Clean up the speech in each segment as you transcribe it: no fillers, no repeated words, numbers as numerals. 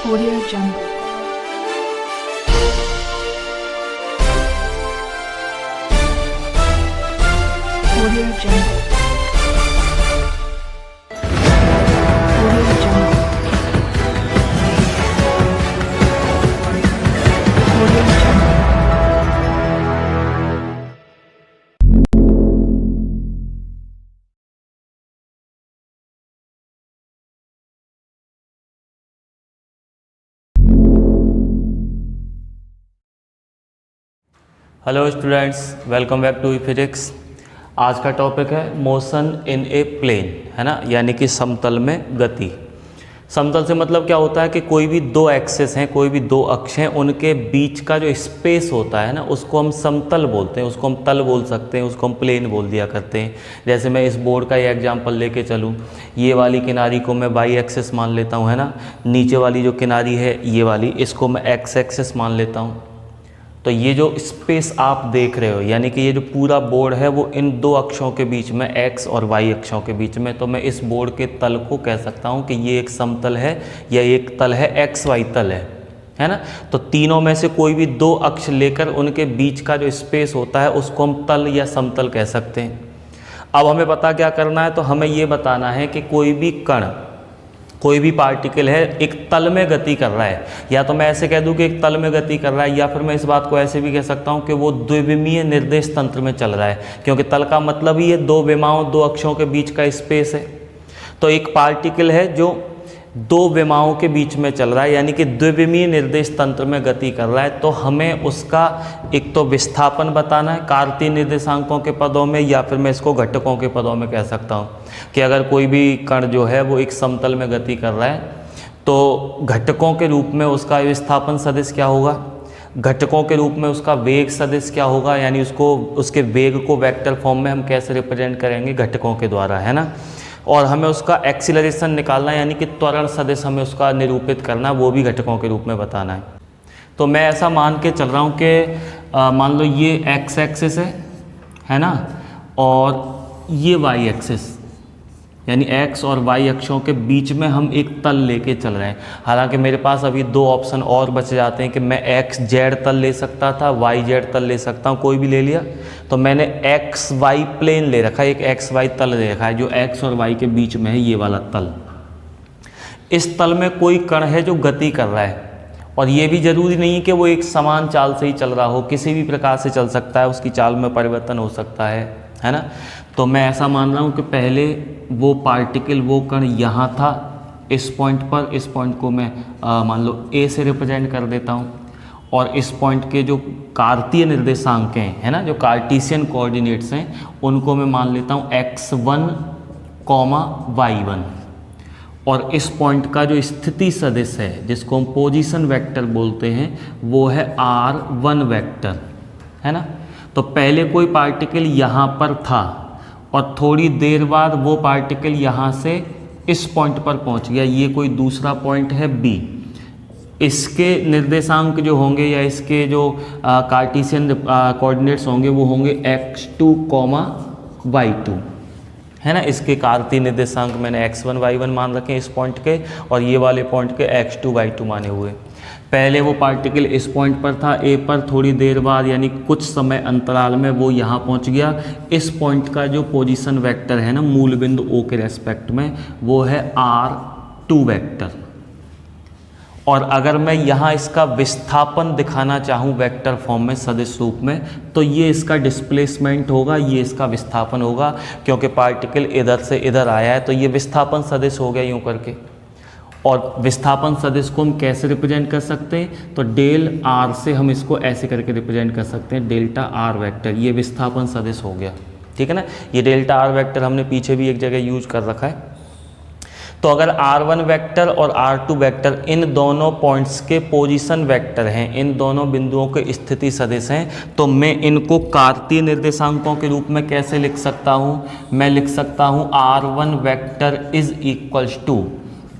Audio Jungle. Audio Jungle. Audio Jungle. Audio Jungle. Hello students, welcome back to physics. आज का topic है motion in A plane, है ना, यानी कि समतल में गति। समतल से मतलब क्या होता है कि कोई भी दो एक्सेस हैं, कोई भी दो अक्ष हैं, उनके बीच का जो स्पेस होता है ना, उसको हम समतल बोलते हैं, उसको हम तल बोल सकते हैं, उसको हम प्लेन बोल दिया करते हैं। जैसे मैं इस बोर्ड का ये एग्जांपल लेके चलूँ, ये वाली किनारी को मैं वाई एक्सेस मान लेता हूँ, है ना। नीचे वाली जो किनारी है ये वाली, इसको मैं एक्स एक्सेस मान लेता हूँ। तो ये जो स्पेस आप देख रहे हो, यानी कि ये जो पूरा बोर्ड है वो इन दो अक्षों के बीच में, एक्स और वाई अक्षों के बीच में, तो मैं इस बोर्ड के तल को कह सकता हूँ कि ये एक समतल है या एक तल है, एक्स वाई तल है ना। तो तीनों में से कोई भी दो अक्ष लेकर उनके बीच का जो स्पेस होता है उसको हम तल या समतल कह सकते हैं। अब हमें पता क्या करना है, तो हमें ये बताना है कि कोई भी कण, कोई भी पार्टिकल है एक तल में गति कर रहा है, या तो मैं ऐसे कह दूं कि एक तल में गति कर रहा है, या फिर मैं इस बात को ऐसे भी कह सकता हूं कि वो द्विविमीय निर्देश तंत्र में चल रहा है, क्योंकि तल का मतलब ही है दो विमाओं, दो अक्षों के बीच का स्पेस है। तो एक पार्टिकल है जो दो विमाओं के बीच में चल रहा है, यानी कि द्विविमीय निर्देश तंत्र में गति कर रहा है। तो हमें उसका एक तो विस्थापन बताना है कार्तीय निर्देशांकों के पदों में, या फिर मैं इसको घटकों के पदों में कह सकता हूँ कि अगर कोई भी कण जो है वो एक समतल में गति कर रहा है तो घटकों के रूप में उसका विस्थापन सदिश क्या होगा, घटकों के रूप में उसका वेग सदिश क्या होगा, यानी उसको, उसके वेग को वेक्टर फॉर्म में हम कैसे रिप्रेजेंट करेंगे, घटकों के द्वारा, है ना। और हमें उसका एक्सीलरेशन निकालना है, यानी कि त्वरण सदिश हमें उसका निरूपित करना, वो भी घटकों के रूप में बताना है। तो मैं ऐसा मान के चल रहा हूँ कि मान लो ये एक्स एक्सिस है ना, और ये वाई एक्सिस, यानी एक्स और वाई अक्षों के बीच में हम एक तल लेके चल रहे हैं। हालांकि मेरे पास अभी दो ऑप्शन और बच जाते हैं कि मैं एक्स जेड तल ले सकता था, वाई जेड तल ले सकता हूँ, कोई भी ले लिया। तो मैंने एक्स वाई प्लेन ले रखा है, एक एक्स वाई तल ले रखा है जो एक्स और वाई के बीच में है, ये वाला तल। इस तल में कोई कण है जो गति कर रहा है, और ये भी जरूरी नहीं कि वो एक समान चाल से ही चल रहा हो, किसी भी प्रकार से चल सकता है, उसकी चाल में परिवर्तन हो सकता है ना। तो मैं ऐसा मान रहा हूँ कि पहले वो पार्टिकल, वो कण यहाँ था इस पॉइंट पर, इस पॉइंट को मैं मान लो ए से रिप्रेजेंट कर देता हूँ, और इस पॉइंट के जो कार्तीय निर्देशांक हैं, है ना, जो कार्टीशियन कोऑर्डिनेट्स हैं, उनको मैं मान लेता हूँ x1, y1, और इस पॉइंट का जो स्थिति सदिश है, जिसको हम पोजीशन वेक्टर बोलते हैं, वो है r1 वेक्टर, है ना। तो पहले कोई पार्टिकल यहाँ पर था और थोड़ी देर बाद वो पार्टिकल यहाँ से इस पॉइंट पर पहुँच गया, ये कोई दूसरा पॉइंट है B। इसके निर्देशांक जो होंगे, या इसके जो कार्टीशियन कोऑर्डिनेट्स होंगे, वो होंगे x2, y2, है ना। इसके कार्तीय निर्देशांक मैंने x1, y1 मान रखे हैं इस पॉइंट के, और ये वाले पॉइंट के x2, y2 माने हुए। पहले वो पार्टिकल इस पॉइंट पर था ए पर, थोड़ी देर बाद यानी कुछ समय अंतराल में वो यहाँ पहुँच गया। इस पॉइंट का जो पोजीशन वेक्टर है ना, मूल बिंदु ओ के रेस्पेक्ट में, वो है r2 वेक्टर। और अगर मैं यहाँ इसका विस्थापन दिखाना चाहूँ वेक्टर फॉर्म में, सदिश रूप में, तो ये इसका डिस्प्लेसमेंट होगा, ये इसका विस्थापन होगा, क्योंकि पार्टिकल इधर से इधर आया है, तो ये विस्थापन सदिश हो गया यूँ करके। और विस्थापन सदिश को हम कैसे रिप्रेजेंट कर सकते हैं, तो डेल आर से हम इसको ऐसे करके रिप्रेजेंट कर सकते हैं, डेल्टा आर वेक्टर, ये विस्थापन सदिश हो गया, ठीक है ना। ये डेल्टा आर वेक्टर हमने पीछे भी एक जगह यूज कर रखा है। तो अगर r1 वेक्टर और r2 वेक्टर इन दोनों पॉइंट्स के पोजीशन वेक्टर हैं, इन दोनों बिंदुओं के स्थिति सदिश हैं, तो मैं इनको कार्तीय निर्देशांकों के रूप में कैसे लिख सकता हूँ, मैं लिख सकता हूँ r1 vector is equals to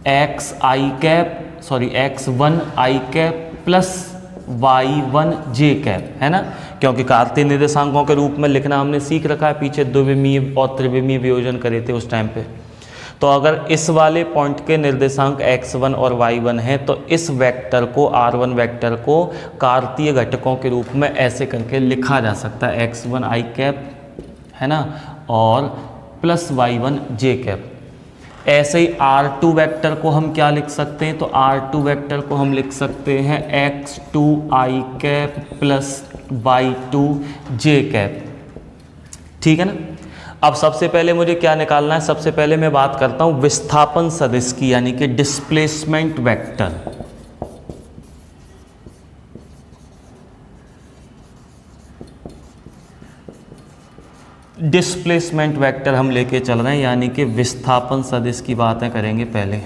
x1 i cap plus y1 j cap, है ना। क्योंकि कार्तीय निर्देशांकों के रूप में लिखना हमने सीख रखा है, पीछे द्विविमीय और त्रिविमीय वियोजन करे थे उस टाइम पे। तो अगर इस वाले पॉइंट के निर्देशांक x1 और y1 हैं तो इस वेक्टर को r1 वेक्टर को कार्तीय घटकों के रूप में ऐसे करके लिखा जा सकता है x1 i कैप, है ना, और प्लस y1 j कैप। ऐसे ही r2 वेक्टर को हम क्या लिख सकते हैं, तो r2 वेक्टर को हम लिख सकते हैं x2 i cap plus y2 j cap. ठीक है ना। अब सबसे पहले मुझे क्या निकालना है, सबसे पहले मैं बात करता हूं विस्थापन सदिश की, यानी कि डिस्प्लेसमेंट वेक्टर। डिस्प्लेसमेंट वेक्टर हम लेके चल रहे हैं, यानी कि विस्थापन सदिश की बातें करेंगे पहले।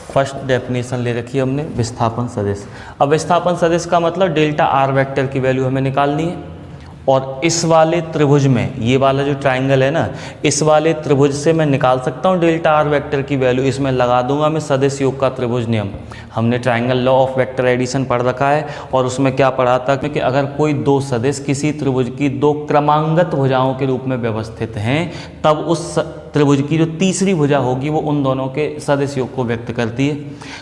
फर्स्ट डेफिनेशन ले रखी है हमने विस्थापन सदिश। अब विस्थापन सदिश का मतलब डेल्टा आर वेक्टर की वैल्यू हमें निकालनी है, और इस वाले त्रिभुज में, ये वाला जो ट्राइंगल है ना, इस वाले त्रिभुज से मैं निकाल सकता हूँ डेल्टा आर वेक्टर की वैल्यू। इसमें लगा दूंगा मैं सदिश योग का त्रिभुज नियम। हमने triangle law of vector addition पढ़ रखा है, और उसमें क्या पढ़ा था कि अगर कोई दो सदिश किसी त्रिभुज की दो क्रमांगत भुजाओं के रूप में व्यवस्थित हैं, तब उस त्रिभुज की जो तीसरी भुजा होगी वो उन दोनों के सदिश योग को व्यक्त करती है।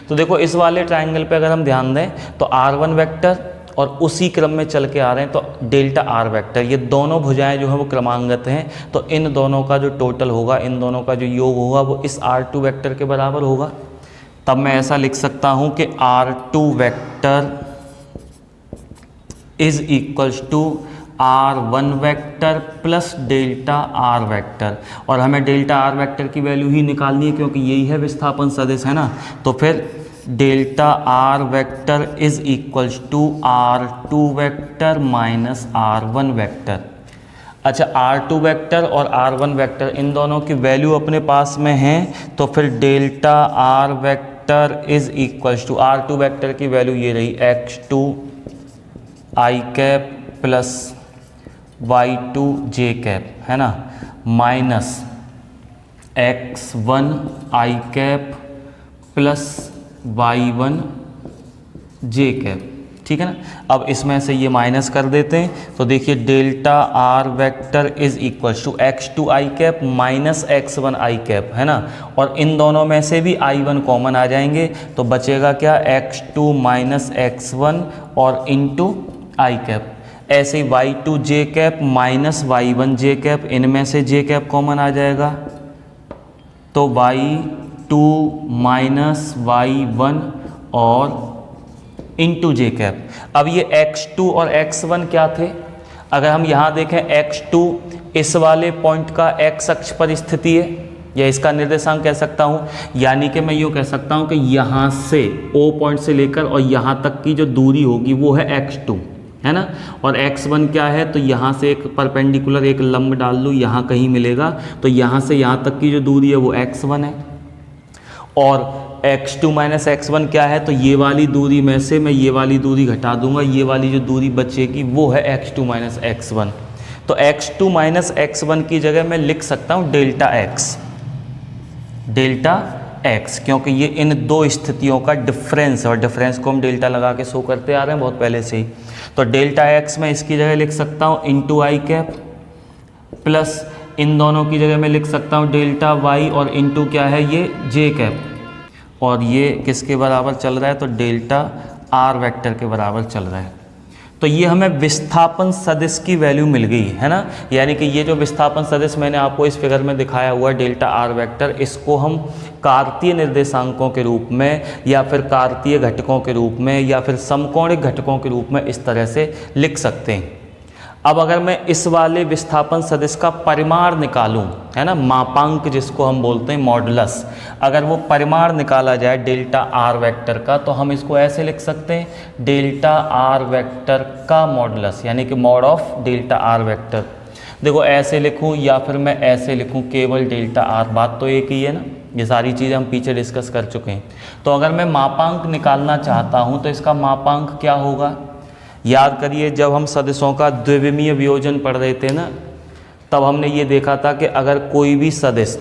तो देखो इस वाले ट्राइंगल पे अगर हम ध्यान दें तो r1 वेक्टर और उसी क्रम में चल के आ रहे हैं तो डेल्टा आर वेक्टर, ये दोनों भुजाएं जो हैं वो क्रमांगत हैं, तो इन दोनों का जो टोटल होगा, इन दोनों का जो योग होगा वो इस r2 वेक्टर के बराबर होगा। तब मैं ऐसा लिख सकता हूं कि r2 vector is equals to r1 vector plus delta R vector, और हमें डेल्टा आर वेक्टर की वैल्यू ही निकालनी है क्योंकि यही है विस्थापन सदिश, है ना। तो फिर delta R vector is equals to r2 vector minus r1 vector. अच्छा, r2 वेक्टर और r1 वेक्टर इन दोनों की वैल्यू अपने पास में है, तो फिर delta R vector is equals to r2 vector की वैल्यू ये रही x2 i cap plus y2 j cap, है ना, minus x1 i cap plus y1 j cap. ठीक है ना। अब इसमें से ये माइनस कर देते हैं, तो देखिए delta R vector is equal to x2 i cap minus x1 i cap, है ना, और इन दोनों में से भी i1 कॉमन आ जाएंगे, तो बचेगा क्या, x2 माइनस x1 और इंटू i कैप। ऐसे ही y2 j cap minus y1 j cap, इनमें से j कैप कॉमन आ जाएगा, तो y2 माइनस y1 और इंटू जे कैप। अब ये x2 और x1 क्या थे, अगर हम यहाँ देखें x2 इस वाले पॉइंट का x अक्ष पर स्थिति है, या इसका निर्देशांक कह सकता हूँ, यानी कि मैं यूँ कह सकता हूँ कि यहाँ से O पॉइंट से लेकर और यहाँ तक की जो दूरी होगी वो है x2, है ना, और x1 क्या है, तो यहाँ से एक परपेंडिकुलर एक लंब डाल लूँ, यहाँ कहीं मिलेगा, तो यहाँ से यहाँ तक की जो दूरी है वो x1 है, और x2 माइनस x1 क्या है, तो ये वाली दूरी में से मैं ये वाली दूरी घटा दूंगा, ये वाली जो दूरी बचेगी वो है x2 माइनस x1। तो x2 माइनस x1 की जगह मैं लिख सकता हूँ डेल्टा x, क्योंकि ये इन दो स्थितियों का डिफरेंस है, और डिफरेंस को हम डेल्टा लगा के शो करते आ रहे हैं बहुत पहले से ही। तो डेल्टा x मैं इसकी जगह लिख सकता हूँ इंटू आई कैप, प्लस इन दोनों की जगह मैं लिख सकता हूँ डेल्टा y, और इंटू क्या है ये जे कैप, और ये किसके बराबर चल रहा है, तो डेल्टा आर वेक्टर के बराबर चल रहा है। तो ये हमें विस्थापन सदिश की वैल्यू मिल गई, है ना, यानी कि ये जो विस्थापन सदिश मैंने आपको इस फिगर में दिखाया हुआ डेल्टा आर वेक्टर, इसको हम कार्तीय निर्देशांकों के रूप में, या फिर कार्तीय घटकों के रूप में, या फिर समकोणिक घटकों के रूप में इस तरह से लिख सकते हैं। अब अगर मैं इस वाले विस्थापन सदिश का परिमाण निकालूं, है ना, मापांक जिसको हम बोलते हैं मॉडुलस, अगर वो परिमाण निकाला जाए डेल्टा आर वेक्टर का, तो हम इसको ऐसे लिख सकते हैं डेल्टा आर वेक्टर का मॉडुलस, यानी कि mod of delta R vector. देखो ऐसे लिखूं या फिर मैं ऐसे लिखूं, केवल डेल्टा आर, बात तो एक ही है ना, ये सारी चीज़ें हम पीछे डिस्कस कर चुके हैं। तो अगर मैं मापांक निकालना चाहता हूँ तो इसका मापांक क्या होगा, याद करिए जब हम सदिशों का द्विविमीय वियोजन पढ़ रहे थे ना, तब हमने ये देखा था कि अगर कोई भी सदिश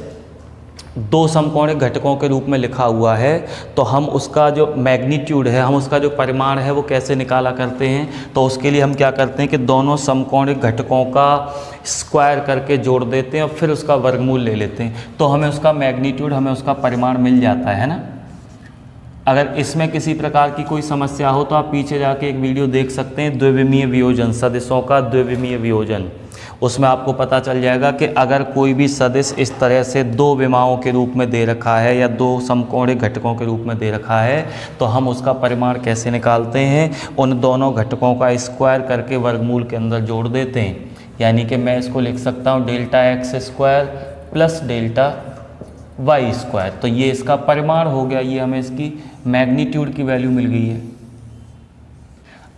दो समकोणिक घटकों के रूप में लिखा हुआ है, तो हम उसका जो मैग्नीट्यूड है, हम उसका जो परिमाण है वो कैसे निकाला करते हैं। तो उसके लिए हम क्या करते हैं कि दोनों समकोणिक घटकों का स्क्वायर करके जोड़ देते हैं और फिर उसका वर्गमूल ले लेते हैं, तो हमें उसका मैग्नीट्यूड, हमें उसका परिमाण मिल जाता है ना। अगर इसमें किसी प्रकार की कोई समस्या हो तो आप पीछे जाके एक वीडियो देख सकते हैं, द्विविमीय वियोजन, सदिशों का द्विविमीय वियोजन। उसमें आपको पता चल जाएगा कि अगर कोई भी सदिश इस तरह से दो विमाओं के रूप में दे रखा है या दो समकोणिक घटकों के रूप में दे रखा है, तो हम उसका परिमाण कैसे निकालते हैं। उन दोनों घटकों का स्क्वायर करके वर्गमूल के अंदर जोड़ देते हैं। यानी कि मैं इसको लिख सकता हूँ delta X square plus delta Y square. तो ये इसका परिमाण हो गया, ये हमें इसकी मैग्नीट्यूड की वैल्यू मिल गई है।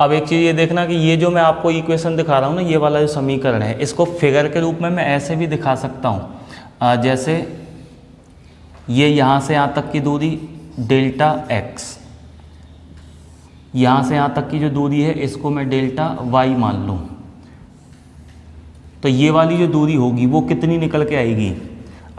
अब एक चीज़ ये देखना कि ये जो मैं आपको इक्वेशन दिखा रहा हूँ ना, ये वाला जो समीकरण है, इसको फिगर के रूप में मैं ऐसे भी दिखा सकता हूँ। जैसे ये यहाँ से यहाँ तक की दूरी डेल्टा एक्स, यहाँ से यहाँ तक की जो दूरी है इसको मैं डेल्टा वाई मान लूँ, तो ये वाली जो दूरी होगी वो कितनी निकल के आएगी।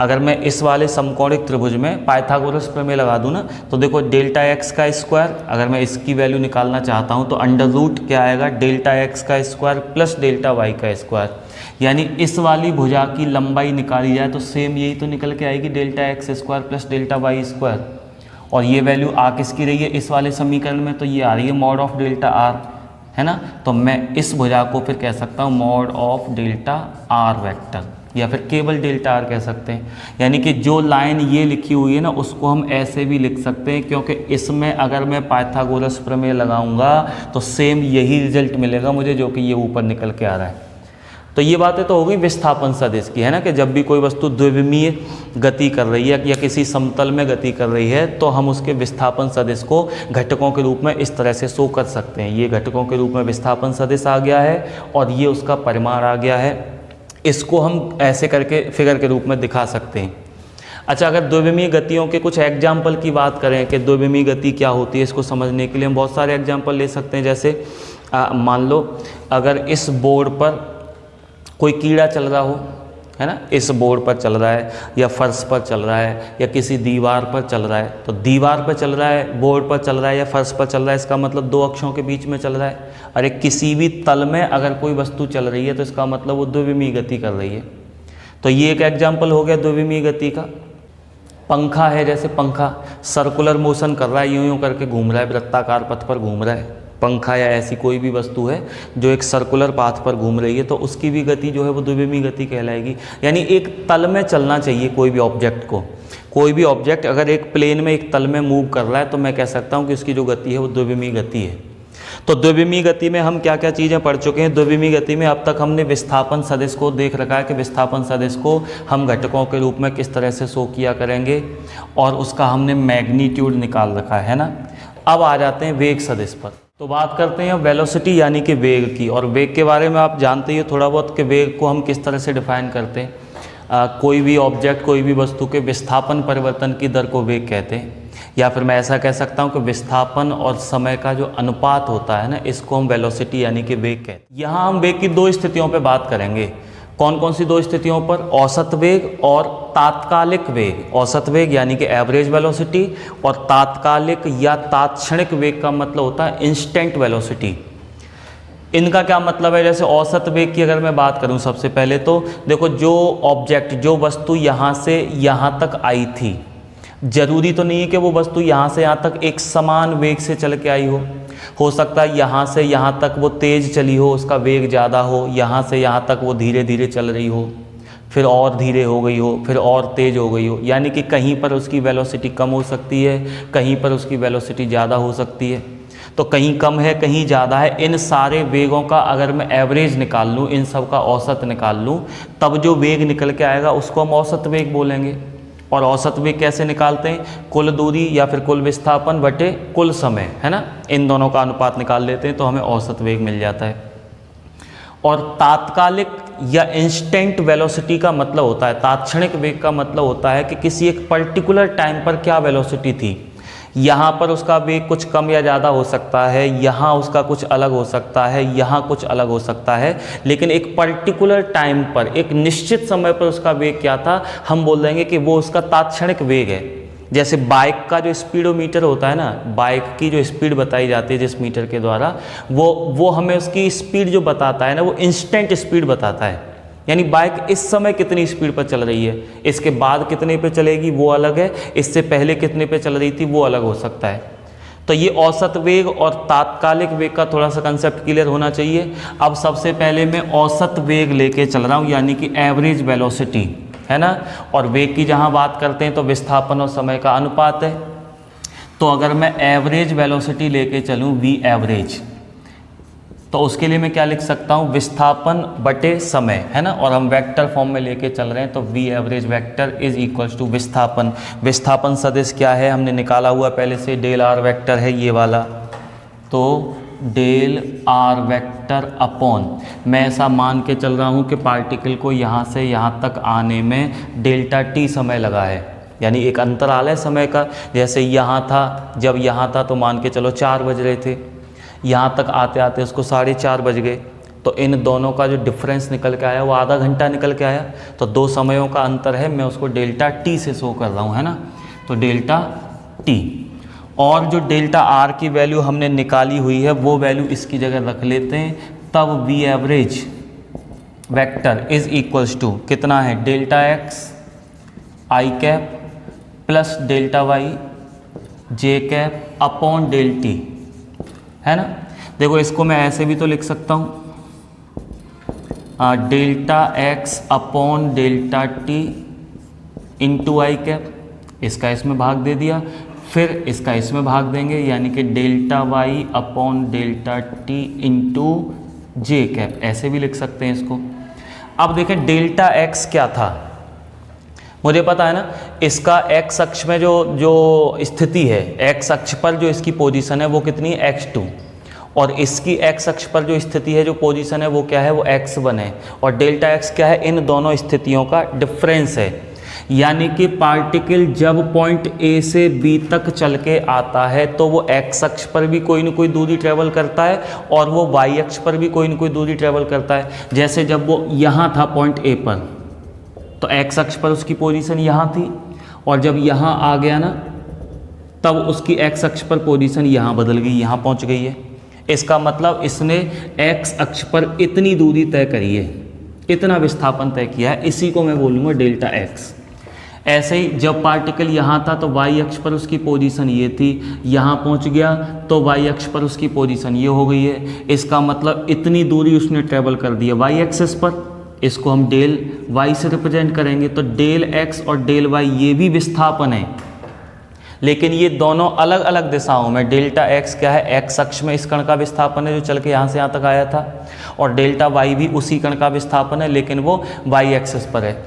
अगर मैं इस वाले समकोणिक त्रिभुज में पाइथागोरस प्रमेय लगा दूँ ना, तो देखो डेल्टा एक्स का स्क्वायर, अगर मैं इसकी वैल्यू निकालना चाहता हूँ तो अंडर रूट क्या आएगा, डेल्टा एक्स का स्क्वायर प्लस डेल्टा वाई का स्क्वायर। यानी इस वाली भुजा की लंबाई निकाली जाए तो सेम यही तो निकल के आएगी, delta X square plus delta Y square. और ये वैल्यू आ किसकी रही है इस वाले समीकरण में, तो ये आ रही है मॉड ऑफ डेल्टा आर, है ना। तो मैं इस भुजा को फिर कह सकता हूँ mod of delta R vector, या फिर केवल डेल्टा आर कह सकते हैं। यानी कि जो लाइन ये लिखी हुई है ना, उसको हम ऐसे भी लिख सकते हैं, क्योंकि इसमें अगर मैं पाइथागोरस प्रमेय लगाऊंगा तो सेम यही रिजल्ट मिलेगा मुझे जो कि ये ऊपर निकल के आ रहा है। तो ये बातें तो हो गई विस्थापन सदिश की, है ना, कि जब भी कोई वस्तु द्विविमीय गति कर रही है या किसी समतल में गति कर रही है तो हम उसके विस्थापन सदिश को घटकों के रूप में इस तरह से शो कर सकते हैं। ये घटकों के रूप में विस्थापन सदिश आ गया है और ये उसका परिमाण आ गया है। इसको हम ऐसे करके फिगर के रूप में दिखा सकते हैं। अच्छा, अगर द्विविमीय गतियों के कुछ एग्जाम्पल की बात करें कि द्विविमीय गति क्या होती है, इसको समझने के लिए हम बहुत सारे एग्जाम्पल ले सकते हैं। जैसे मान लो अगर इस बोर्ड पर कोई कीड़ा चल रहा हो, है ना, इस बोर्ड पर चल रहा है या फर्श पर चल रहा है या किसी दीवार पर चल रहा है, तो दीवार पर चल रहा है, बोर्ड पर चल रहा है या फर्श पर चल रहा है, इसका मतलब दो अक्षों के बीच में चल रहा है। अरे किसी भी तल में अगर कोई वस्तु चल रही है तो इसका मतलब वो द्विविमीय गति कर रही है। तो ये एक एग्जाम्पल हो गया द्विविमीय गति का। पंखा है, जैसे पंखा सर्कुलर मोशन कर रहा है, यूं यूं करके घूम रहा है, वृत्ताकार पथ पर घूम रहा है पंखा, या ऐसी कोई भी वस्तु है जो एक सर्कुलर पाथ पर घूम रही है, तो उसकी भी गति जो है वो द्विविमीय गति कहलाएगी। यानी एक तल में चलना चाहिए कोई भी ऑब्जेक्ट को, कोई भी ऑब्जेक्ट अगर एक प्लेन में एक तल में मूव कर रहा है तो मैं कह सकता हूँ कि उसकी जो गति है वो द्विविमीय गति है। तो द्विविमीय गति में हम क्या क्या चीज़ें पढ़ चुके हैं। द्विविमीय गति में अब तक हमने विस्थापन सदिश को देख रखा है कि विस्थापन सदिश को हम घटकों के रूप में किस तरह से शो किया करेंगे, और उसका हमने मैग्नीट्यूड निकाल रखा है ना। अब आ जाते हैं वेग सदिश पर। तो बात करते हैं वेलोसिटी यानी कि वेग की, और वेग के बारे में आप जानते ही हो थोड़ा बहुत कि वेग को हम किस तरह से डिफाइन करते हैं। कोई भी ऑब्जेक्ट, कोई भी वस्तु के विस्थापन परिवर्तन की दर को वेग कहते हैं, या फिर मैं ऐसा कह सकता हूं कि विस्थापन और समय का जो अनुपात होता है ना, इसको हम वेलोसिटी यानी कि वेग कहते हैं। यहाँ हम वेग की दो स्थितियों पे बात करेंगे। कौन कौन सी दो स्थितियों पर, औसत वेग और तात्कालिक वेग। औसत वेग यानी कि एवरेज वेलोसिटी, और तात्कालिक या तात्क्षणिक वेग का मतलब होता है इंस्टेंट वेलोसिटी। इनका क्या मतलब है, जैसे औसत वेग की अगर मैं बात करूं सबसे पहले तो देखो, जो ऑब्जेक्ट, जो वस्तु यहाँ से यहाँ तक आई थी, जरूरी तो नहीं है कि वो वस्तु यहाँ से यहाँ तक एक समान वेग से चल के आई हो सकता है यहाँ से यहाँ तक वो तेज़ चली हो, उसका वेग ज़्यादा हो, यहाँ से यहाँ तक वो धीरे धीरे चल रही हो, फिर और धीरे हो गई हो, फिर और तेज़ हो गई हो। यानी कि कहीं पर उसकी वेलोसिटी कम हो सकती है, कहीं पर उसकी वेलोसिटी ज़्यादा हो सकती है। तो कहीं कम है, कहीं ज़्यादा है। इन सारे वेगों का अगर मैं एवरेज निकाल लूँ, इन सब का औसत निकाल लूँ, तब जो वेग निकल के आएगा उसको हम औसत वेग बोलेंगे। और औसत वेग कैसे निकालते हैं, कुल दूरी या फिर कुल विस्थापन बटे कुल समय, है ना, इन दोनों का अनुपात निकाल लेते हैं तो हमें औसत वेग मिल जाता है। और तात्कालिक या इंस्टेंट वेलोसिटी का मतलब होता है, तात्क्षणिक वेग का मतलब होता है कि किसी एक पर्टिकुलर टाइम पर क्या वेलोसिटी थी। यहाँ पर उसका वेग कुछ कम या ज़्यादा हो सकता है, यहाँ उसका कुछ अलग हो सकता है, यहाँ कुछ अलग हो सकता है, लेकिन एक पर्टिकुलर टाइम पर, एक निश्चित समय पर उसका वेग क्या था, हम बोल देंगे कि वो उसका तात्क्षणिक वेग है। जैसे बाइक का जो स्पीडोमीटर होता है ना, बाइक की जो स्पीड बताई जाती है जिस मीटर के द्वारा, वो हमें उसकी स्पीड जो बताता है ना, वो इंस्टेंट स्पीड बताता है। यानी बाइक इस समय कितनी स्पीड पर चल रही है, इसके बाद कितने पे चलेगी वो अलग है, इससे पहले कितने पे चल रही थी वो अलग हो सकता है। तो ये औसत वेग और तात्कालिक वेग का थोड़ा सा कंसेप्ट क्लियर होना चाहिए। अब सबसे पहले मैं औसत वेग लेके चल रहा हूँ, यानी कि एवरेज वेलोसिटी, है ना। और वेग की जहाँ बात करते हैं तो विस्थापन और समय का अनुपात है। तो अगर मैं एवरेज वेलोसिटी लेके चलूँ, वी एवरेज, तो उसके लिए मैं क्या लिख सकता हूँ, विस्थापन बटे समय, है ना। और हम वेक्टर फॉर्म में लेके चल रहे हैं, तो V average vector is equals to विस्थापन। विस्थापन सदिश क्या है, हमने निकाला हुआ पहले से, डेल आर वेक्टर है ये वाला। तो डेल आर वेक्टर अपॉन, मैं ऐसा मान के चल रहा हूँ कि पार्टिकल को यहाँ से यहाँ तक आने में डेल्टा टी समय लगा है, यानी एक अंतराल है समय का। जैसे यहाँ था, जब यहाँ था तो मान के चलो 4 बज रहे थे, यहाँ तक आते आते उसको 4:30 बज गए, तो इन दोनों का जो डिफरेंस निकल के आया वो आधा घंटा निकल के आया। तो 2 समयों का अंतर है, मैं उसको डेल्टा टी से शो कर रहा हूँ, है ना। तो डेल्टा टी, और जो डेल्टा आर की वैल्यू हमने निकाली हुई है वो वैल्यू इसकी जगह रख लेते हैं। तब V average vector is equals to कितना है, delta X I cap plus delta Y J cap upon del T, है ना। देखो इसको मैं ऐसे भी तो लिख सकता हूँ, delta x upon delta T into आई कैप, इसका इसमें भाग दे दिया, फिर इसका इसमें भाग देंगे, यानी कि delta Y upon delta T into जे कैप, ऐसे भी लिख सकते हैं इसको। अब देखें डेल्टा एक्स क्या था, मुझे पता है ना, इसका एक्स अक्ष में जो स्थिति है, एक्स अक्ष पर जो इसकी पोजीशन है वो कितनी है, x2, और इसकी एक्स अक्ष पर जो स्थिति है, जो पोजीशन है वो क्या है, वो x1 है। और डेल्टा एक्स क्या है, इन दोनों स्थितियों का डिफरेंस है। यानी कि पार्टिकल जब पॉइंट ए से बी तक चल के आता है तो वो एक्स अक्ष पर भी कोई ना कोई दूरी ट्रेवल करता है, और वो वाई अक्ष पर भी कोई ना कोई दूरी ट्रेवल करता है। जैसे जब वो यहाँ था पॉइंट ए पर, तो एक्स अक्ष पर उसकी पोजीशन यहाँ थी, और जब यहाँ आ गया ना, तब उसकी एक्स अक्ष पर पोजीशन यहाँ बदल गई, यहाँ पहुँच गई है। इसका मतलब इसने एक्स अक्ष पर इतनी दूरी तय करी है, इतना विस्थापन तय किया है, इसी को मैं बोलूँगा डेल्टा एक्स। ऐसे ही जब पार्टिकल यहाँ था तो वाई अक्ष पर उसकी पोजीशन ये थी, यहाँ पहुँच गया तो वाई अक्ष पर उसकी पोजीशन ये हो गई है। इसका मतलब इतनी दूरी उसने ट्रेवल कर दी है वाई एक्सिस पर, इसको हम डेल वाई से रिप्रेजेंट करेंगे। तो डेल एक्स और डेल वाई ये भी विस्थापन है, लेकिन ये दोनों अलग अलग दिशाओं में। डेल्टा एक्स क्या है, एक्स अक्ष में इस कण का विस्थापन है जो चल के यहाँ से यहाँ तक आया था, और डेल्टा वाई भी उसी कण का विस्थापन है, लेकिन वो वाई एक्सिस पर है।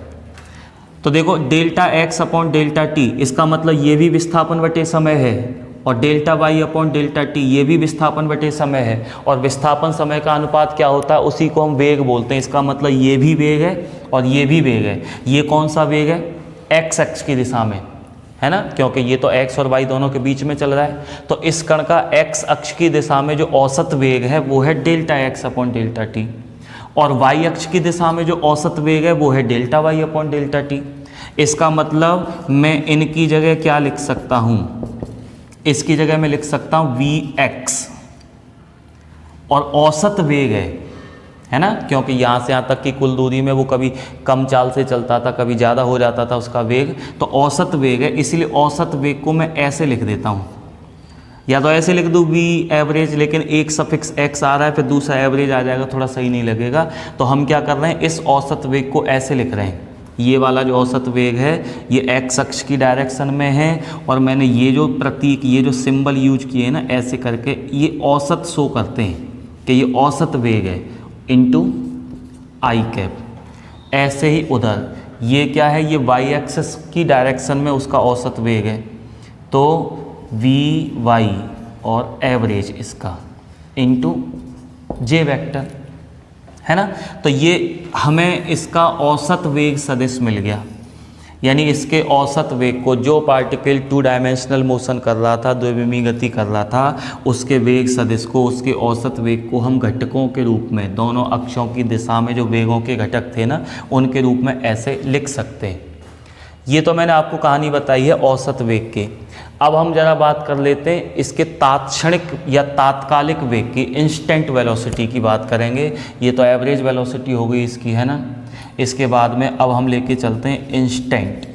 तो देखो delta x upon delta T, इसका मतलब ये भी विस्थापन बटे समय है, और delta Y upon delta T ये भी विस्थापन बटे समय है। और विस्थापन समय का अनुपात क्या होता है, उसी को हम वेग बोलते हैं। इसका मतलब ये भी वेग है और ये भी वेग है। ये कौन सा वेग है, एक्स अक्ष की दिशा में, है ना, क्योंकि ये तो एक्स और वाई दोनों के बीच में चल रहा है। तो इस कण का एक्स अक्ष की दिशा में जो औसत वेग है वो है delta x upon delta T, और वाई अक्ष की दिशा में जो औसत वेग है वो है delta Y upon delta T. इसका मतलब मैं इनकी जगह क्या लिख सकता हूँ, इसकी जगह मैं लिख सकता हूँ वी एक्स, और औसत वेग है ना, क्योंकि यहाँ से यहाँ तक की कुल दूरी में वो कभी कम चाल से चलता था, कभी ज़्यादा हो जाता था उसका वेग, तो औसत वेग है। इसलिए औसत वेग को मैं ऐसे लिख देता हूँ, या तो ऐसे लिख दूँ वी एवरेज, लेकिन एक सफिक्स एक्स आ रहा है फिर दूसरा एवरेज आ जाएगा, थोड़ा सही नहीं लगेगा। तो हम क्या कर रहे हैं, इस औसत वेग को ऐसे लिख रहे हैं। ये वाला जो औसत वेग है ये एक्स अक्ष की डायरेक्शन में है, और मैंने ये जो प्रतीक, ये जो सिंबल यूज किए हैं ना, ऐसे करके ये औसत शो करते हैं कि ये औसत वेग है इनटू आई कैप। ऐसे ही उधर ये क्या है, ये वाई एक्सिस की डायरेक्शन में उसका औसत वेग है, तो वी वाई और एवरेज इसका इनटू जे वेक्टर, है ना। तो ये हमें इसका औसत वेग सदिश मिल गया। यानी इसके औसत वेग को, जो पार्टिकल 2 डायमेंशनल मोशन कर रहा था, द्विविमीय गति कर रहा था, उसके वेग सदिश को, उसके औसत वेग को हम घटकों के रूप में, दोनों अक्षों की दिशा में जो वेगों के घटक थे ना, उनके रूप में ऐसे लिख सकते हैं। ये तो मैंने आपको कहानी बताई है औसत वेग की। अब हम जरा बात कर लेते हैं इसके तात्क्षणिक या तात्कालिक वेग की, इंस्टेंट वेलोसिटी की बात करेंगे। ये तो एवरेज वेलोसिटी हो गई इसकी, है ना। इसके बाद में अब हम लेके चलते हैं इंस्टेंट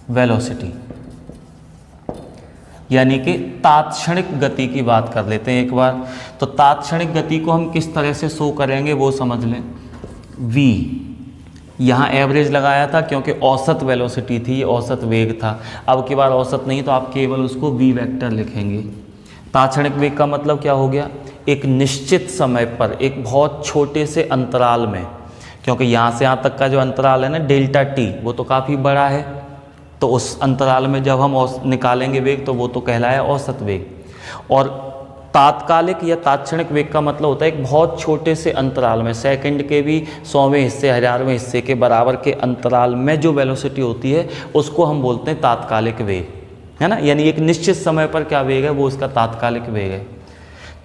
वेलोसिटी, यानी कि तात्क्षणिक गति की बात कर लेते हैं एक बार। तो तात्क्षणिक गति को हम किस तरह से शो करेंगे वो समझ लें। v, यहाँ एवरेज लगाया था क्योंकि औसत वेलोसिटी थी, ये औसत वेग था। अब की बार औसत नहीं तो आप केवल उसको v वेक्टर लिखेंगे। तात्क्षणिक वेग का मतलब क्या हो गया, एक निश्चित समय पर एक बहुत छोटे से अंतराल में, क्योंकि यहाँ से यहाँ तक का जो अंतराल है ना डेल्टा टी, वो तो काफ़ी बड़ा है, तो उस अंतराल में जब हम निकालेंगे वेग तो वो तो कहलाया औसत वेग। और तात्कालिक या तात्क्षणिक वेग का मतलब होता है एक बहुत छोटे से अंतराल में, सेकंड के भी 100वें हिस्से, 1000वें हिस्से के बराबर के अंतराल में जो वेलोसिटी होती है उसको हम बोलते हैं तात्कालिक वेग, है ना। यानी एक निश्चित समय पर क्या वेग है वो उसका तात्कालिक वेग है।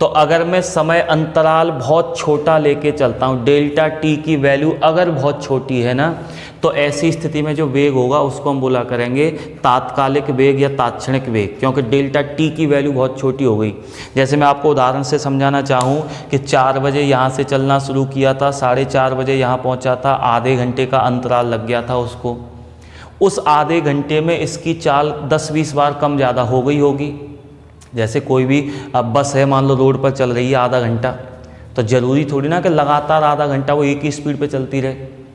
तो अगर मैं समय अंतराल बहुत छोटा लेके चलता हूँ, डेल्टा टी की वैल्यू अगर बहुत छोटी है ना, तो ऐसी स्थिति में जो वेग होगा उसको हम बोला करेंगे तात्कालिक वेग या तात्क्षणिक वेग, क्योंकि डेल्टा टी की वैल्यू बहुत छोटी हो गई। जैसे मैं आपको उदाहरण से समझाना चाहूँ कि 4 बजे यहाँ से चलना शुरू किया था, 4:30 बजे यहाँ पहुँचा था, आधे घंटे का अंतराल लग गया था उसको। उस आधे घंटे में इसकी चाल 10-20 बार कम ज़्यादा हो गई होगी। जैसे कोई भी अब बस है, मान लो रोड पर चल रही है आधा घंटा, तो ज़रूरी थोड़ी ना कि लगातार आधा घंटा वो एक ही स्पीड पे चलती रहे,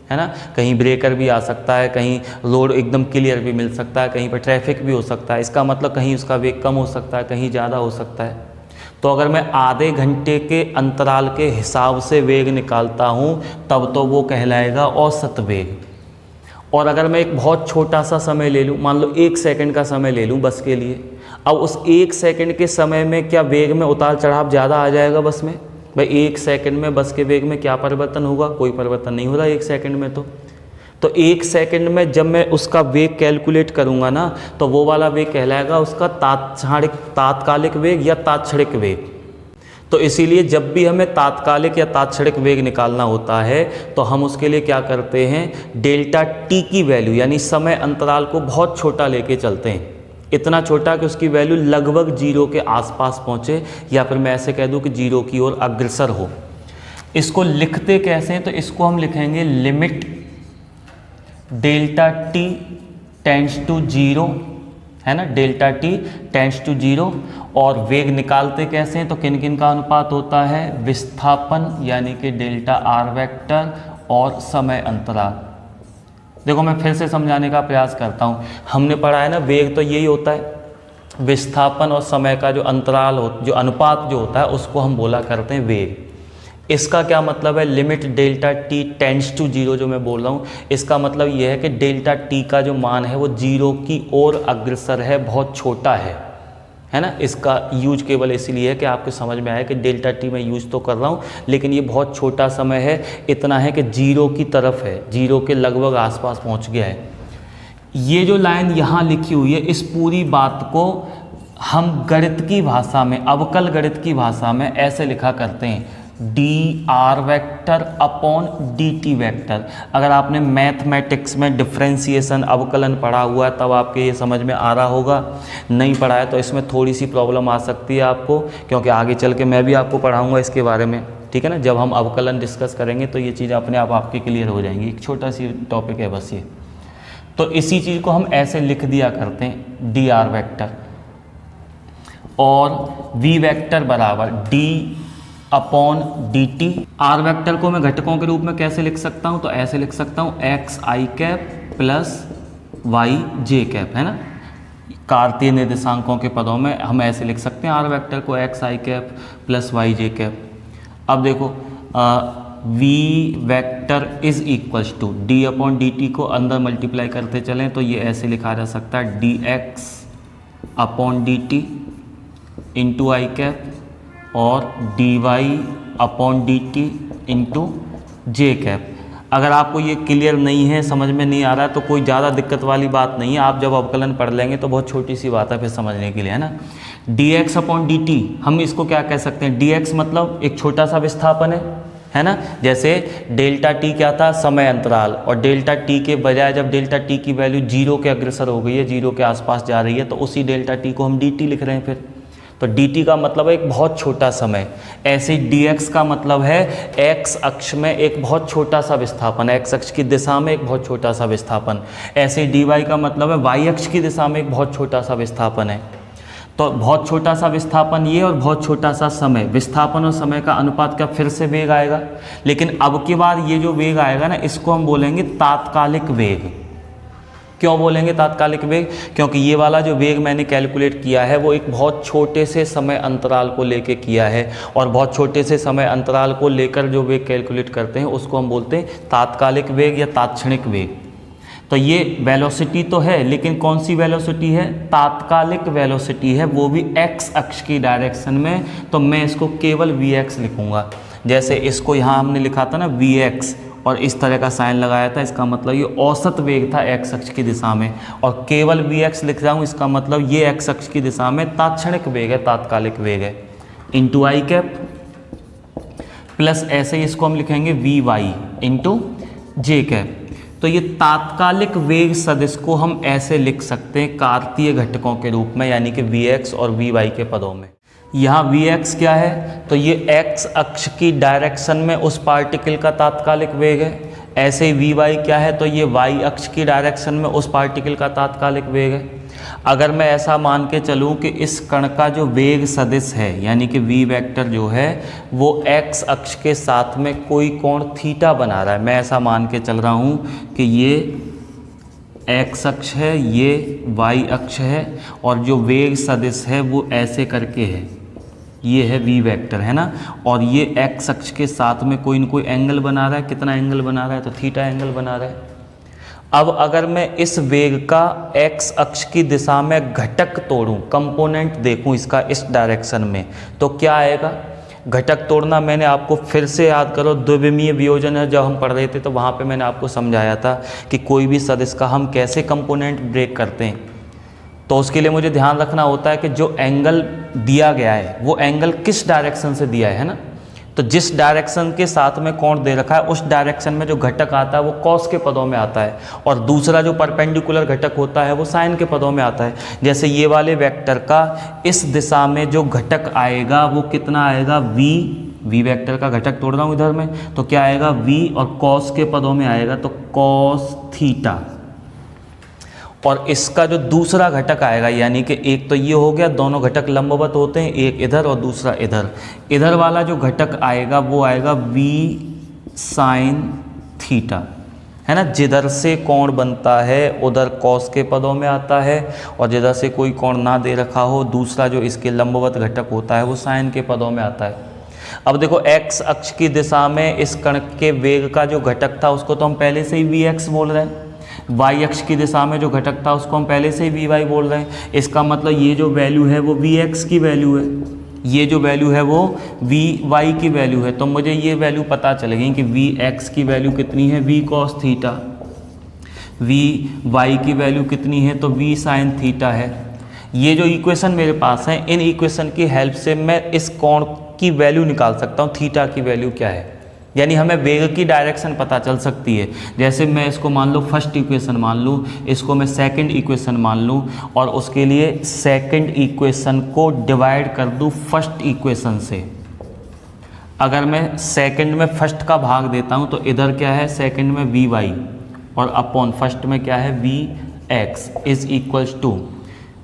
है ना। कहीं ब्रेकर भी आ सकता है, कहीं रोड एकदम क्लियर भी मिल सकता है, कहीं पर ट्रैफिक भी हो सकता है। इसका मतलब कहीं उसका वेग कम हो सकता है, कहीं ज़्यादा हो सकता है। तो अगर मैं आधे घंटे के अंतराल के हिसाब से वेग निकालता हूँ तब तो वो कहलाएगा औसत वेग। और अगर मैं एक बहुत छोटा सा समय ले लूँ, मान लो 1 सेकंड का समय ले लूँ बस के लिए, अब उस 1 सेकंड के समय में क्या वेग में उतार चढ़ाव ज़्यादा आ जाएगा बस में? भाई 1 सेकंड में बस के वेग में क्या परिवर्तन होगा? कोई परिवर्तन नहीं हो रहा 1 सेकंड में। तो 1 सेकंड में जब मैं उसका वेग कैलकुलेट करूँगा ना, तो वो वाला वेग कहलाएगा उसका तात्कालिक वेग या तात्क्षणिक वेग। तो इसीलिए जब भी हमें तात्कालिक या तात्क्षणिक वेग निकालना होता है तो हम उसके लिए क्या करते हैं, डेल्टा टी की वैल्यू यानी समय अंतराल को बहुत छोटा लेके चलते हैं, इतना छोटा कि उसकी वैल्यू लगभग 0 के आसपास पहुंचे, या फिर मैं ऐसे कह दूं कि 0 की ओर अग्रसर हो। इसको लिखते कैसे हैं, तो इसको हम लिखेंगे limit delta T tends to 0, है ना, डेल्टा टी टेंड्स टू 0। और वेग निकालते कैसे हैं, तो किन किन का अनुपात होता है, विस्थापन यानी कि डेल्टा आर वेक्टर और समय अंतराल। देखो मैं फिर से समझाने का प्रयास करता हूँ। हमने पढ़ा है ना, वेग तो यही होता है, विस्थापन और समय का जो अंतराल हो, जो अनुपात जो होता है उसको हम बोला करते हैं वेग। इसका क्या मतलब है, limit delta T tends to 0 जो मैं बोल रहा हूँ, इसका मतलब यह है कि डेल्टा टी का जो मान है वो 0 की ओर अग्रसर है, बहुत छोटा है ना। इसका यूज केवल इसलिए है कि आपको समझ में आए कि डेल्टा टी मैं यूज तो कर रहा हूँ लेकिन ये बहुत छोटा समय है, इतना है कि 0 की तरफ है, 0 के लगभग आसपास पहुँच गया है। ये जो लाइन यहाँ लिखी हुई है, इस पूरी बात को हम गणित की भाषा में, अवकल गणित की भाषा में ऐसे लिखा करते हैं, D R vector upon D T vector. अगर आपने मैथमेटिक्स में डिफ्रेंसिएशन अवकलन पढ़ा हुआ है तब आपके ये समझ में आ रहा होगा, नहीं पढ़ा है तो इसमें थोड़ी सी प्रॉब्लम आ सकती है आपको, क्योंकि आगे चल के मैं भी आपको पढ़ाऊँगा इसके बारे में, ठीक है ना। जब हम अवकलन डिस्कस करेंगे तो ये चीज़ अपने आप आपके क्लियर हो जाएंगी। एक छोटा सी टॉपिक है बस ये। तो इसी चीज़ को हम ऐसे लिख दिया करते हैं, डी आर वेक्टर और वी वेक्टर बराबर D upon D T. R vector को मैं घटकों के रूप में कैसे लिख सकता हूँ, तो ऐसे लिख सकता हूँ x I cap plus Y J cap, है ना। कार्तीय निर्देशांकों के पदों में हम ऐसे लिख सकते हैं आर वेक्टर को, X I cap plus Y J cap. अब देखो V vector is equals to D upon D T को अंदर मल्टीप्लाई करते चलें तो ये ऐसे लिखा जा सकता है d x upon D T into आई कैप और dy अपॉन dt इंटू जे कैप। अगर आपको ये क्लियर नहीं है, समझ में नहीं आ रहा है, तो कोई ज़्यादा दिक्कत वाली बात नहीं है, आप जब अवकलन पढ़ लेंगे तो बहुत छोटी सी बात है फिर समझने के लिए, है ना। dx अपॉन dt, हम इसको क्या कह सकते हैं, dx मतलब एक छोटा सा विस्थापन है ना। जैसे डेल्टा टी क्या था, समय अंतराल, और डेल्टा टी के बजाय जब डेल्टा टी की वैल्यू 0 के अग्रसर हो गई है, 0 के आसपास जा रही है, तो उसी डेल्टा टी को हम dt लिख रहे हैं फिर। तो dt का मतलब है एक बहुत छोटा समय। ऐसे ही dx का मतलब है x अक्ष में एक बहुत छोटा सा विस्थापन, x अक्ष की दिशा में एक बहुत छोटा सा विस्थापन। ऐसे ही dy का मतलब है y अक्ष की दिशा में एक बहुत छोटा सा विस्थापन है। तो बहुत छोटा सा विस्थापन ये और बहुत छोटा सा समय, विस्थापन और समय का अनुपात क्या फिर से वेग आएगा। लेकिन अब की बार ये जो वेग आएगा ना, इसको हम बोलेंगे तात्कालिक वेग। क्यों बोलेंगे तात्कालिक वेग? क्योंकि ये वाला जो वेग मैंने कैलकुलेट किया है वो एक बहुत छोटे से समय अंतराल को लेके किया है, और बहुत छोटे से समय अंतराल को लेकर जो वेग कैलकुलेट करते हैं उसको हम बोलते हैं तात्कालिक वेग या तात्क्षणिक वेग। तो ये वेलोसिटी तो है, लेकिन कौन सी वेलोसिटी है, तात्कालिक वेलोसिटी है, वो भी x अक्ष की डायरेक्शन में। तो मैं इसको केवल vx लिखूंगा। जैसे इसको यहाँ हमने लिखा था ना vx, और इस तरह का साइन लगाया था, इसका मतलब ये औसत वेग था x अक्ष की दिशा में, और केवल vx लिख रहा हूँ, इसका मतलब ये x अक्ष की दिशा में तात्क्षणिक वेग है, तात्कालिक वेग है, इंटू आई कैप प्लस ऐसे ही इसको हम लिखेंगे vy इंटू जे कैप। तो ये तात्कालिक वेग सदिश को हम ऐसे लिख सकते हैं कार्तीय घटकों के रूप में, यानी कि vx और vy के पदों में। यहाँ vx क्या है, तो ये x अक्ष की डायरेक्शन में उस पार्टिकल का तात्कालिक वेग है। ऐसे ही vy क्या है, तो ये y अक्ष की डायरेक्शन में उस पार्टिकल का तात्कालिक वेग है। अगर मैं ऐसा मान के चलूँ कि इस कण का जो वेग सदिश है, यानी कि v वेक्टर जो है वो x अक्ष के साथ में कोई कोण थीटा बना रहा है, मैं ऐसा मान के चल रहा हूँ कि ये x अक्ष है, ये y अक्ष है, और जो वेग सदिश है वो ऐसे करके है, ये है v वेक्टर, है ना, और ये x अक्ष के साथ में कोई न कोई एंगल बना रहा है। कितना एंगल बना रहा है, तो थीटा एंगल बना रहा है। अब अगर मैं इस वेग का x अक्ष की दिशा में घटक तोड़ूं, कंपोनेंट देखूं इसका इस डायरेक्शन में, तो क्या आएगा। घटक तोड़ना मैंने आपको फिर से याद करो, द्विविमीय वियोजन है, जब हम पढ़ रहे थे तो वहाँ पे मैंने आपको समझाया था कि कोई भी सदिश का हम कैसे कंपोनेंट ब्रेक करते हैं। तो उसके लिए मुझे ध्यान रखना होता है कि जो एंगल दिया गया है वो एंगल किस डायरेक्शन से दिया है ना। तो जिस डायरेक्शन के साथ में कोण दे रखा है उस डायरेक्शन में जो घटक आता है वो कॉस के पदों में आता है, और दूसरा जो परपेंडिकुलर घटक होता है वो साइन के पदों में आता है। जैसे ये वाले वेक्टर का इस दिशा में जो घटक आएगा वो कितना आएगा, v वेक्टर का घटक तोड़ रहा हूँ इधर में, तो क्या आएगा v, और कॉस के पदों में आएगा तो कॉस थीटा। और इसका जो दूसरा घटक आएगा, यानी कि एक तो ये हो गया, दोनों घटक लंबवत होते हैं, एक इधर और दूसरा इधर, इधर वाला जो घटक आएगा वो आएगा v साइन थीटा, है ना। जिधर से कोण बनता है उधर कॉस के पदों में आता है, और जिधर से कोई कोण ना दे रखा हो, दूसरा जो इसके लंबवत घटक होता है वो साइन के पदों में आता है। अब देखो x अक्ष की दिशा में इस कण के वेग का जो घटक था उसको तो हम पहले से ही vx बोल रहे हैं, y अक्ष की दिशा में जो घटक था उसको हम पहले से ही vy बोल रहे हैं। इसका मतलब ये जो वैल्यू है वो vx की वैल्यू है, ये जो वैल्यू है वो vy की वैल्यू है। तो मुझे ये वैल्यू पता चलेगी कि vx की वैल्यू कितनी है, v cos थीटा, vy की वैल्यू कितनी है, तो v sin थीटा है। ये जो इक्वेशन मेरे पास है, इन इक्वेशन की हेल्प से मैं इस कोण की वैल्यू निकाल सकता हूँ, थीटा की वैल्यू क्या है, यानी हमें वेग की डायरेक्शन पता चल सकती है। जैसे मैं इसको मान लो फर्स्ट इक्वेशन मान लूँ, इसको मैं सेकंड इक्वेशन मान लूँ, और उसके लिए सेकंड इक्वेशन को डिवाइड कर दूँ फर्स्ट इक्वेशन से। अगर मैं सेकंड में फर्स्ट का भाग देता हूँ तो इधर क्या है, सेकंड में vy, और अपॉन फर्स्ट में क्या है vx इज इक्वल्स टू,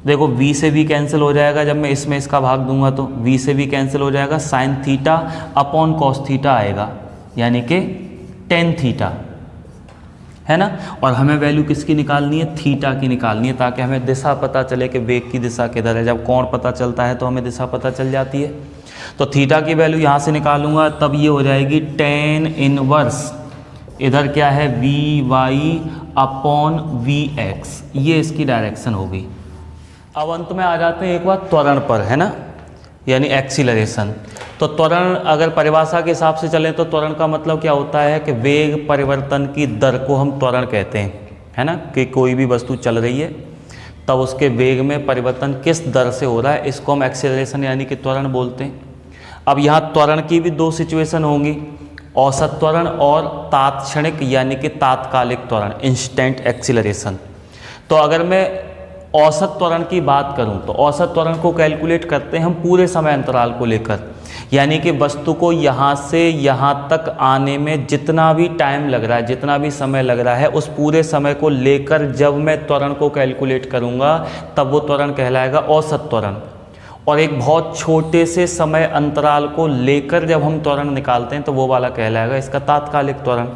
देखो v से भी कैंसिल हो जाएगा, जब मैं इसमें इसका भाग दूंगा तो v से भी कैंसिल हो जाएगा, sine theta upon cos theta आएगा, यानी कि टेन थीटा, है ना। और हमें वैल्यू किसकी निकालनी है, थीटा की निकालनी है, ताकि हमें दिशा पता चले कि वेग की दिशा किधर है। जब कोण पता चलता है तो हमें दिशा पता चल जाती है। तो थीटा की वैल्यू यहाँ से निकालूंगा, तब ये हो जाएगी टेन इनवर्स, इधर क्या है vy अपॉन vx, ये इसकी डायरेक्शन होगी। अब अंत में आ जाते हैं एक बार त्वरण पर, है ना, यानी एक्सीलरेशन। तो त्वरण अगर परिभाषा के हिसाब से चलें तो त्वरण का मतलब क्या होता है कि वेग परिवर्तन की दर को हम त्वरण कहते हैं, है ना, कि कोई भी वस्तु चल रही है तब उसके वेग में परिवर्तन किस दर से हो रहा है, इसको हम एक्सेलरेशन यानी कि त्वरण बोलते हैं। अब यहाँ त्वरण की भी दो सिचुएशन होंगी, औसत त्वरण और तात्क्षणिक यानी कि तात्कालिक त्वरण, इंस्टेंट एक्सीलरेशन। तो अगर मैं औसत त्वरण की बात करूं तो औसत त्वरण को कैलकुलेट करते हैं हम पूरे समय अंतराल को लेकर, यानी कि वस्तु को यहाँ से यहाँ तक आने में जितना भी टाइम लग रहा है, जितना भी समय लग रहा है, उस पूरे समय को लेकर जब मैं त्वरण को कैलकुलेट करूँगा तब वो त्वरण कहलाएगा औसत त्वरण। और एक बहुत छोटे से समय अंतराल को लेकर जब हम त्वरण निकालते हैं तो वो वाला कहलाएगा इसका तात्कालिक त्वरण।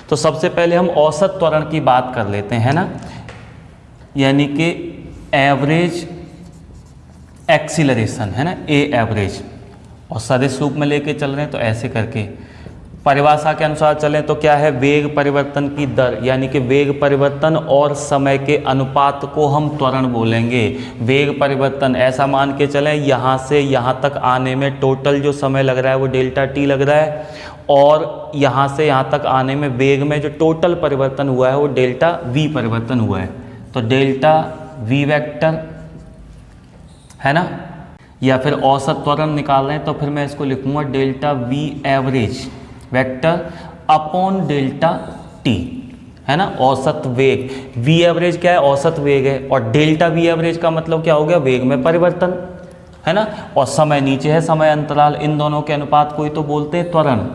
तो सबसे पहले हम औसत त्वरण की बात कर लेते हैं ना, यानी कि एवरेज एक्सीलरेशन, है ना, ए एवरेज, और सदिश रूप में लेके चल रहे हैं तो ऐसे करके परिभाषा के अनुसार चलें तो क्या है, वेग परिवर्तन की दर यानी कि वेग परिवर्तन और समय के अनुपात को हम त्वरण बोलेंगे। वेग परिवर्तन ऐसा मान के चलें यहाँ से यहाँ तक आने में टोटल जो समय लग रहा है वो डेल्टा टी लग रहा है, और यहाँ से यहाँ तक आने में वेग में जो टोटल परिवर्तन हुआ है वो डेल्टा वी परिवर्तन हुआ है। तो डेल्टा वी वेक्टर, है ना, या फिर औसत त्वरण निकाल रहे हैं तो फिर मैं इसको लिखूंगा delta we average vector upon delta T, है ना, औसत वेग। वी एवरेज क्या है, औसत वेग है, और डेल्टा वी एवरेज का मतलब क्या हो गया, वेग में परिवर्तन, है ना, और समय नीचे है समय अंतराल, इन दोनों के अनुपात को ही तो बोलते हैं त्वरण।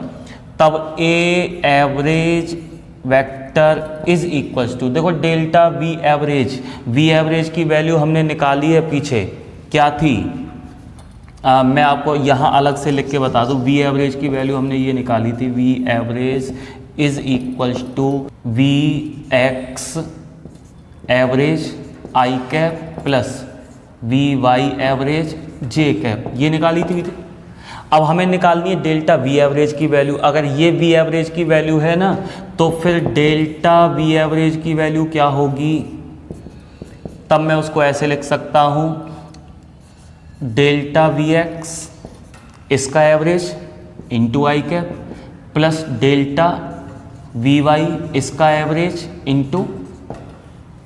तब A average vector is equals to, देखो डेल्टा वी एवरेज की वैल्यू हमने निकाली है पीछे, क्या थी, मैं आपको यहाँ अलग से लिख के बता दूँ। वी एवरेज की वैल्यू हमने ये निकाली थी, V average is equals to V X average I cap plus V Y average J cap, ये निकाली थी। अब हमें निकालनी है डेल्टा वी एवरेज की वैल्यू। अगर ये वी एवरेज की वैल्यू है ना तो फिर डेल्टा वी एवरेज की वैल्यू क्या होगी, तब मैं उसको ऐसे लिख सकता हूँ, डेल्टा वी एक्स इसका average into I cap plus delta we y इसका एवरेज इंटू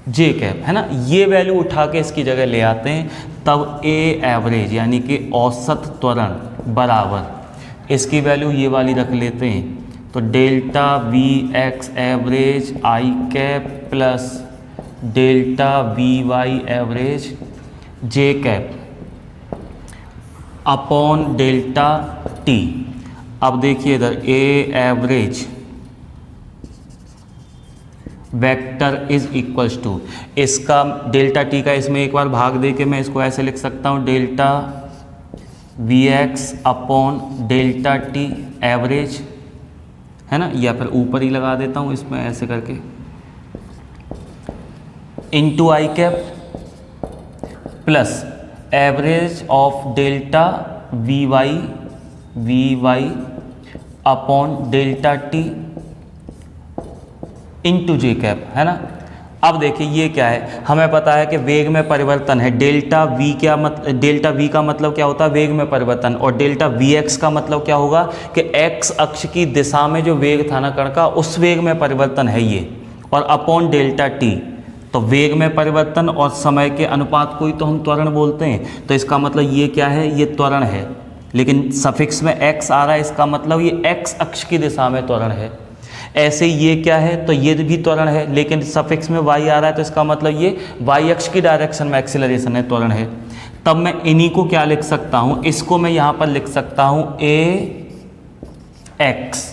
जे कैप, है ना। ये वैल्यू उठा के इसकी जगह ले आते हैं, तब ए एवरेज यानी कि औसत त्वरण बराबर इसकी वैल्यू ये वाली रख लेते हैं, तो delta we X average I cap plus delta we Y average J cap upon delta T. अब देखिए इधर A average vector is equals to, इसका डेल्टा टी का इसमें एक बार भाग दे के मैं इसको ऐसे लिख सकता हूँ, delta we X upon delta T average, है ना, या फिर ऊपर ही लगा देता हूँ इसमें ऐसे करके, into I cap plus average of delta we Y upon delta T into J cap, है ना। अब देखिए ये क्या है, हमें पता है कि वेग में परिवर्तन है, डेल्टा वी का मतलब क्या होता है, वेग में परिवर्तन, और डेल्टा वी एक्स का मतलब क्या होगा कि एक्स अक्ष की दिशा में जो वेग था ना कण का, उस वेग में परिवर्तन है ये, और अपॉन डेल्टा टी, तो वेग में परिवर्तन और समय के अनुपात को ही तो हम त्वरण बोलते हैं। तो इसका मतलब ये क्या है, ये त्वरण है, लेकिन सफिक्स में x आ रहा है, इसका मतलब ये x अक्ष की दिशा में त्वरण है। ऐसे ये क्या है, तो ये भी त्वरण है, लेकिन सफिक्स में y आ रहा है तो इसका मतलब ये y अक्ष की डायरेक्शन में एक्सीलरेशन है, त्वरण है। तब मैं इन्हीं को क्या लिख सकता हूँ, इसको मैं यहाँ पर लिख सकता हूँ ax,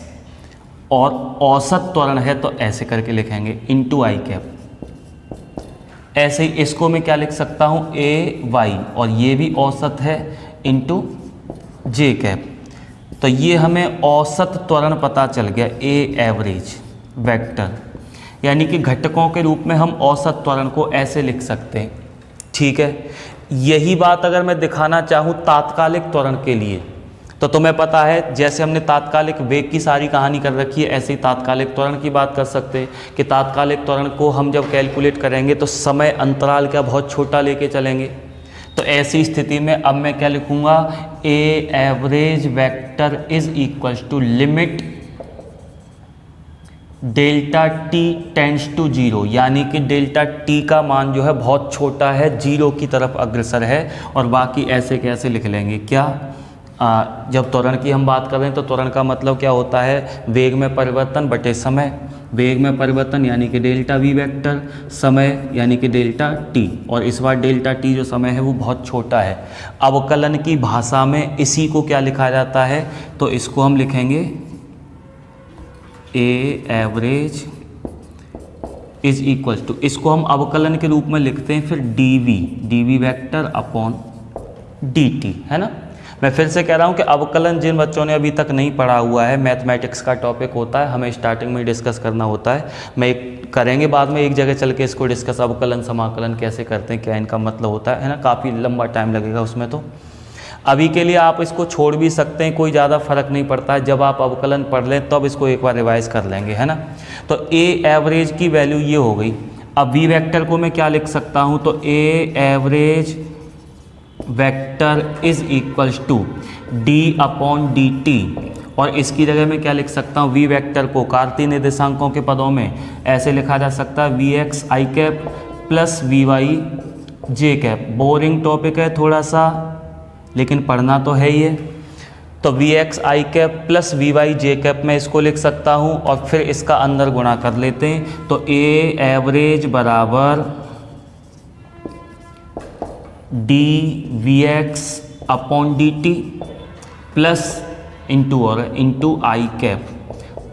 और औसत त्वरण है तो ऐसे करके लिखेंगे इंटू आई कैप। ऐसे ही इसको मैं क्या लिख सकता हूँ, ए वाई, और ये भी औसत है इंटू जे कैप। तो ये हमें औसत त्वरण पता चल गया, ए एवरेज वेक्टर, यानी कि घटकों के रूप में हम औसत त्वरण को ऐसे लिख सकते हैं, ठीक है। यही बात अगर मैं दिखाना चाहूँ तात्कालिक त्वरण के लिए, तो तुम्हें पता है जैसे हमने तात्कालिक वेग की सारी कहानी कर रखी है, ऐसे ही तात्कालिक त्वरण की बात कर सकते हैं कि तात्कालिक त्वरण को हम जब कैलकुलेट करेंगे तो समय अंतराल क्या बहुत छोटा लेके चलेंगे। तो ऐसी स्थिति में अब मैं क्या लिखूंगा, A average vector is equals to limit delta T tends to zero, यानी कि डेल्टा टी का मान जो है बहुत छोटा है, जीरो की तरफ अग्रसर है। और बाकी ऐसे कैसे लिख लेंगे, क्या जब त्वरण की हम बात कर रहे हैं तो त्वरण का मतलब क्या होता है, वेग में परिवर्तन बटे समय। वेग में परिवर्तन यानी कि डेल्टा वी वेक्टर, समय यानी कि डेल्टा टी, और इस बार डेल्टा टी जो समय है वो बहुत छोटा है। अवकलन की भाषा में इसी को क्या लिखा जाता है, तो इसको हम लिखेंगे A average is equal to, इसको हम अवकलन के रूप में लिखते हैं फिर D V vector upon D T, है ना। मैं फिर से कह रहा हूँ कि अवकलन जिन बच्चों ने अभी तक नहीं पढ़ा हुआ है, मैथमेटिक्स का टॉपिक होता है, हमें स्टार्टिंग में डिस्कस करना होता है। मैं करेंगे बाद में एक जगह चल के इसको डिस्कस, अवकलन समाकलन कैसे करते हैं, क्या इनका मतलब होता है ना, काफ़ी लंबा टाइम लगेगा उसमें। तो अभी के लिए आप इसको छोड़ भी सकते हैं, कोई ज़्यादा फर्क नहीं पड़ता है। जब आप अवकलन पढ़ लें तब इसको एक बार रिवाइज कर लेंगे, है ना। तो ए एवरेज की वैल्यू ये हो गई। अब वी वेक्टर को मैं क्या लिख सकता हूँ, तो A average vector is equals to D upon D T, और इसकी जगह मैं क्या लिख सकता हूँ, वी वेक्टर को कार्तीय निर्देशांकों के पदों में ऐसे लिखा जा सकता है, V X I cap plus V Y J cap. Boring topic है थोड़ा सा, लेकिन पढ़ना तो है ही है। तो V X I cap plus V Y J cap में इसको लिख सकता हूँ, और फिर इसका अंदर गुणा कर लेते हैं। तो ए एवरेज बराबर D V X upon D T plus into I cap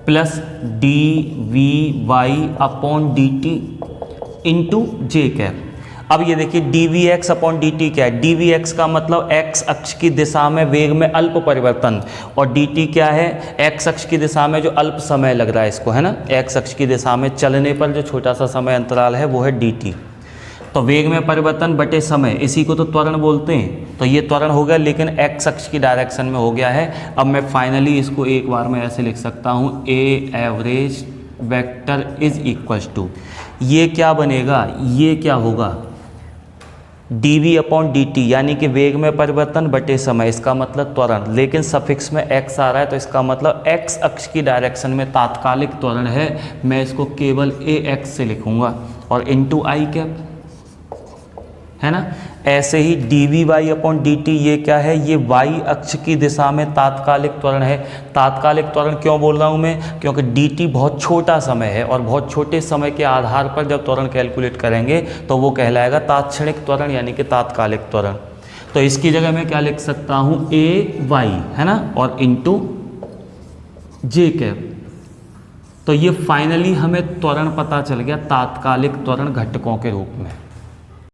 plus D we Y upon D T into J cap. अब ये देखिए D V X upon D T क्या है, डी वी एक्स का मतलब x अक्ष की दिशा में वेग में अल्प परिवर्तन, और डी टी क्या है, एक्स अक्ष की दिशा में जो अल्प समय लग रहा है इसको, है ना, एक्स अक्ष की दिशा में चलने पर जो छोटा सा समय अंतराल है वो है डी टी। तो वेग में परिवर्तन बटे समय, इसी को तो त्वरण बोलते हैं। तो ये त्वरण हो गया, लेकिन एक्स अक्ष की डायरेक्शन में हो गया है। अब मैं फाइनली इसको एक बार में ऐसे लिख सकता हूँ, A average vector is equals to, ये क्या बनेगा, ये क्या होगा, D V upon D T, यानी कि वेग में परिवर्तन बटे समय, इसका मतलब त्वरण, लेकिन सफिक्स में एक्स आ रहा है तो इसका मतलब एक्स अक्ष की डायरेक्शन में तात्कालिक त्वरण है। मैं इसको केवल ए एक्स से लिखूंगा, और इंटू आई कैप, है ना। ऐसे ही d we Y upon D t, ये क्या है, ये वाई अक्ष की दिशा में तात्कालिक त्वरण है। तात्कालिक त्वरण क्यों बोल रहा हूँ मैं, क्योंकि डी टी बहुत छोटा समय है, और बहुत छोटे समय के आधार पर जब त्वरण कैलकुलेट करेंगे तो वो कहलाएगा तात्क्षणिक त्वरण, यानी कि तात्कालिक त्वरण। तो इसकी जगह मैं क्या लिख सकता हूँ, ए वाई, है ना, और इंटू जे कैप। तो ये फाइनली हमें त्वरण पता चल गया, तात्कालिक त्वरण घटकों के रूप में।